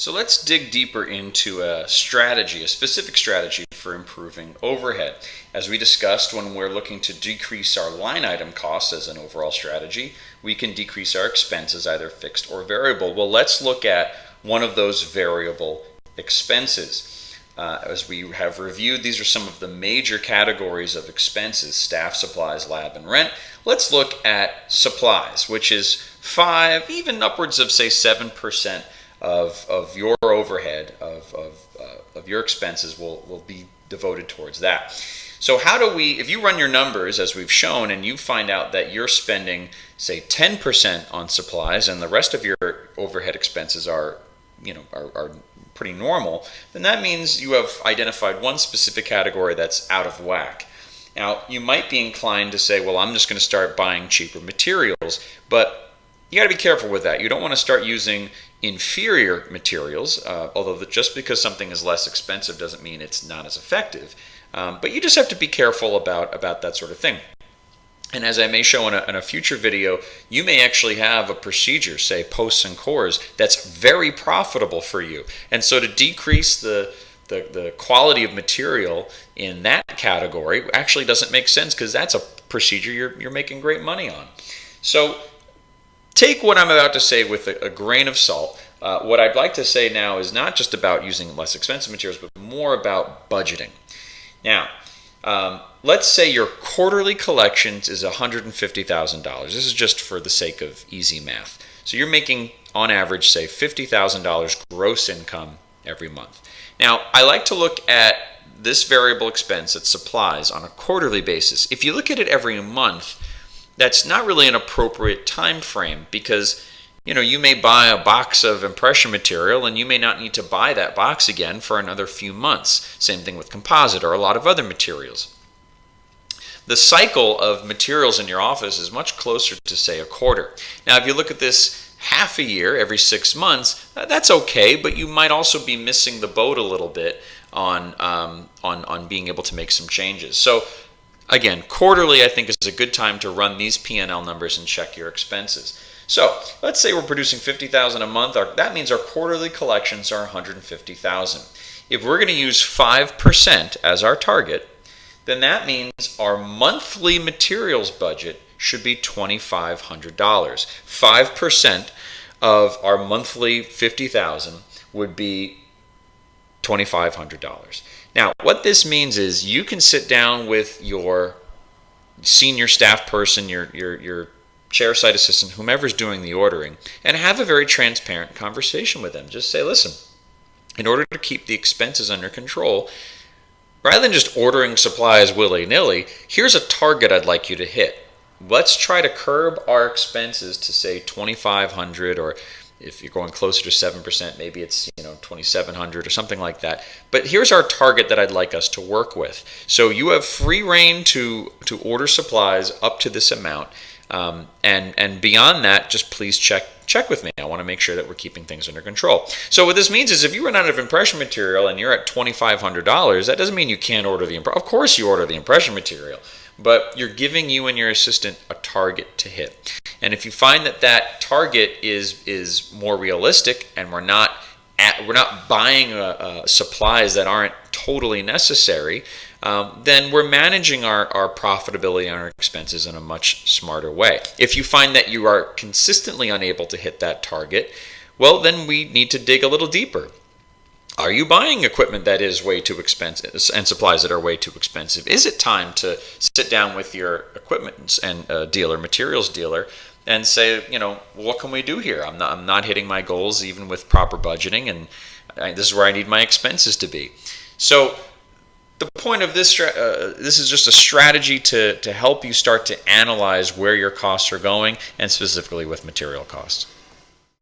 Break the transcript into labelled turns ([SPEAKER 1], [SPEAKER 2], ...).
[SPEAKER 1] So let's dig deeper into a strategy, a specific strategy for improving overhead. As we discussed, when we're looking to decrease our line item costs as an overall strategy, we can decrease our expenses, either fixed or variable. Well, let's look at one of those variable expenses. As we have reviewed, these are some of the major categories of expenses: staff, supplies, lab, and rent. Let's look at supplies, which is 5, even upwards of, say, 7% of your overhead, of your expenses will be devoted towards that. So how do we, if you run your numbers as we've shown and you find out that you're spending, say, 10% on supplies and the rest of your overhead expenses are pretty normal, then that means you have identified one specific category that's out of whack. Now, you might be inclined to say, well, I'm just going to start buying cheaper materials, but you got to be careful with that. You don't want to start using inferior materials, although just because something is less expensive doesn't mean it's not as effective. But you just have to be careful about that sort of thing. And as I may show in a future video, you may actually have a procedure, say posts and cores, that's very profitable for you. And so to decrease the quality of material in that category actually doesn't make sense, because that's a procedure you're making great money on. So take what I'm about to say with a grain of salt. What I'd like to say now is not just about using less expensive materials, but more about budgeting. Now, let's say your quarterly collections is $150,000. This is just for the sake of easy math. So you're making, on average, say, $50,000 gross income every month. Now, I like to look at this variable expense at supplies on a quarterly basis. If you look at it every month, that's not really an appropriate time frame, because you may buy a box of impression material and you may not need to buy that box again for another few months. Same thing with composite or a lot of other materials. The cycle of materials in your office is much closer to, say, a quarter. Now, if you look at this half a year, every 6 months, that's okay, but you might also be missing the boat a little bit on being able to make some changes. So again, quarterly I think is a good time to run these P&L numbers and check your expenses. So let's say we're producing $50,000 a month. That means our quarterly collections are $150,000. If we're going to use 5% as our target, then that means our monthly materials budget should be $2,500. 5% of our monthly $50,000 would be $2,500. Now, what this means is you can sit down with your senior staff person, your chair side assistant, whomever's doing the ordering, and have a very transparent conversation with them. Just say, listen, in order to keep the expenses under control, rather than just ordering supplies willy-nilly, here's a target I'd like you to hit. Let's try to curb our expenses to, say, $2,500, or if you're going closer to 7%, maybe it's $2,700 or something like that. But here's our target that I'd like us to work with. So you have free rein to order supplies up to this amount, and beyond that, just please check with me. I want to make sure that we're keeping things under control. So what this means is, if you run out of impression material and you're at $2,500, that doesn't mean you can't order the impression. Of course you order the impression material, but you're giving you and your assistant a target to hit. And if you find that target is more realistic, and we're not buying supplies that aren't totally necessary, then we're managing our profitability and our expenses in a much smarter way. If you find that you are consistently unable to hit that target, well, then we need to dig a little deeper. Are you buying equipment that is way too expensive and supplies that are way too expensive? Is it time to sit down with your equipment and materials dealer, and say, what can we do here? I'm not hitting my goals even with proper budgeting, and this is where I need my expenses to be. So the point of this is just a strategy to help you start to analyze where your costs are going, and specifically with material costs.